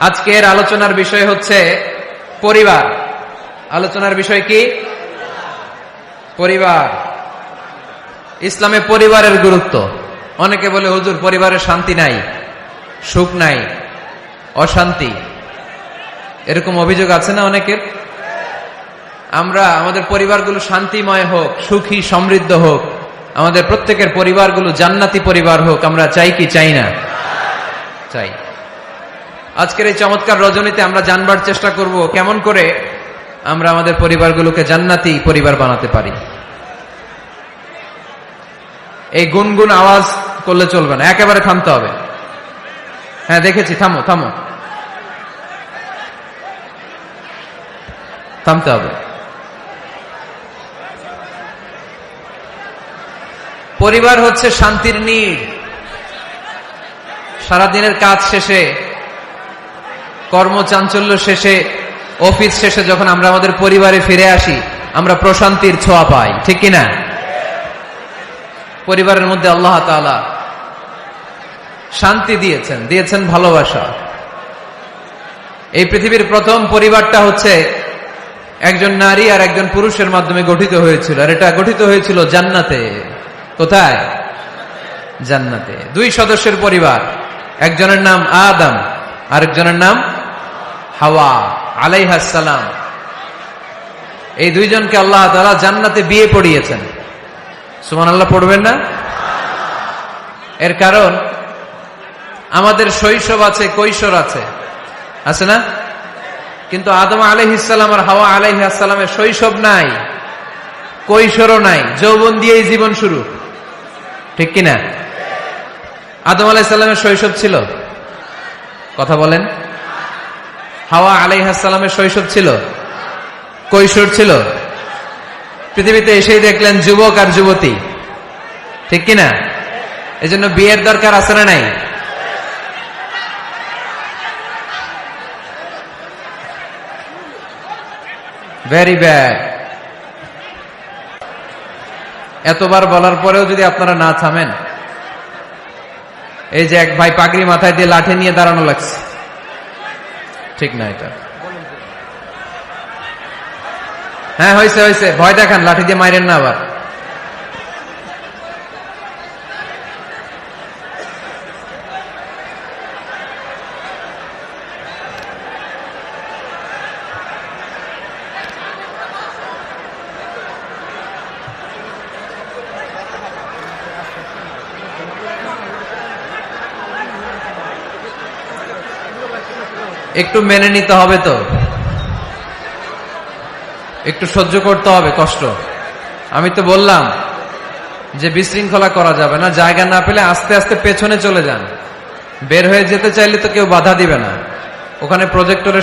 আজকের আলোচনার বিষয় হচ্ছে পরিবার। আলোচনার বিষয় কি? পরিবার। ইসলামে পরিবারের গুরুত্ব। অনেকে বলে হুজুর পরিবারের শান্তি নাই, সুখ নাই, অশান্তি, এরকম অভিযোগ আছে না অনেকের? আমরা আমাদের পরিবারগুলো শান্তিময় হোক, সুখী সমৃদ্ধ হোক, আমাদের প্রত্যেকের পরিবারগুলো জান্নাতি পরিবার হোক, আমরা চাই কি চাই না? চাই। আজকের এই চমৎকার রজনীতে আমরা জানবার চেষ্টা করব কেমন করে আমরা আমাদের পরিবারগুলোকে জান্নাতি পরিবার বানাতে পারি। এই গুনগুন আওয়াজ করলে চলবে না, একেবারে থামতে হবে। হ্যাঁ দেখেছি, থামো থামো, থামতে হবে। পরিবার হচ্ছে শান্তির নীড়। সারাদিনের কাজ শেষে, কর্মচাঞ্চল্য শেষে, অফিস শেষে যখন আমরা আমাদের পরিবারে ফিরে আসি, আমরা প্রশান্তির ছোঁয়া পাই, ঠিক কিনা? পরিবারের মধ্যে আল্লাহ তাআলা শান্তি দিয়েছেন, দিয়েছেন ভালোবাসা। এই পৃথিবীর প্রথম পরিবারটা হচ্ছে একজন নারী আর একজন পুরুষের মাধ্যমে গঠিত হয়েছিল, আর এটা গঠিত হয়েছিল জান্নাতে। কোথায়? জান্নাতে। দুই সদস্যের পরিবার, একজনের নাম আদম, আরেকজনের নাম হাওয়া আলাইহাস সালাম। এই দুইজনকে আল্লাহ তাআলা জান্নাতে বিয়ে পড়িয়েছেন। সুবহানাল্লাহ পড়বেন না? এর কারণ আমাদের শৈশব আছে, কৈশোর আছে, আছে না? কিন্তু আদম আলাইহিস সালাম আর হাওয়া আলাইহাস সালামের শৈশব নাই, কৈশোরও নাই, যৌবন দিয়েই জীবন শুরু, ঠিক কিনা? আদম আলাইহিস সালামের শৈশব ছিল? কথা বলেন। হাওয়া আলাইহিস সালামের শৈশব ছিল? কৈশোর ছিল? পৃথিবীতে এসেই দেখলেন যুবক আর যুবতী, ঠিক কিনা? এজন্য বিয়ের দরকার আছে না নাই? Very bad. এতবার বলার পরেও যদি আপনারা না থামেন, এই যে এক ভাই পাগড়ি মাথায় দিয়ে লাঠি নিয়ে দাঁড়ানো লাগছে, ঠিক না এটা? হ্যাঁ হয়েছে হয়েছে, ভয় দেখান, লাঠি দিয়ে মাইরেন না আবার। একটু মেনে নিতে হবে তো, একটু সহ্য করতে হবে কষ্ট। আমি তো বললাম যে বিশৃঙ্খলা করা যাবে না, জায়গা না পেলে আস্তে আস্তে পেছনে চলে যান। বের হয়ে যেতে চাইলে তো কেউ বাধা দিবে না, ওখানে প্রজেক্টরের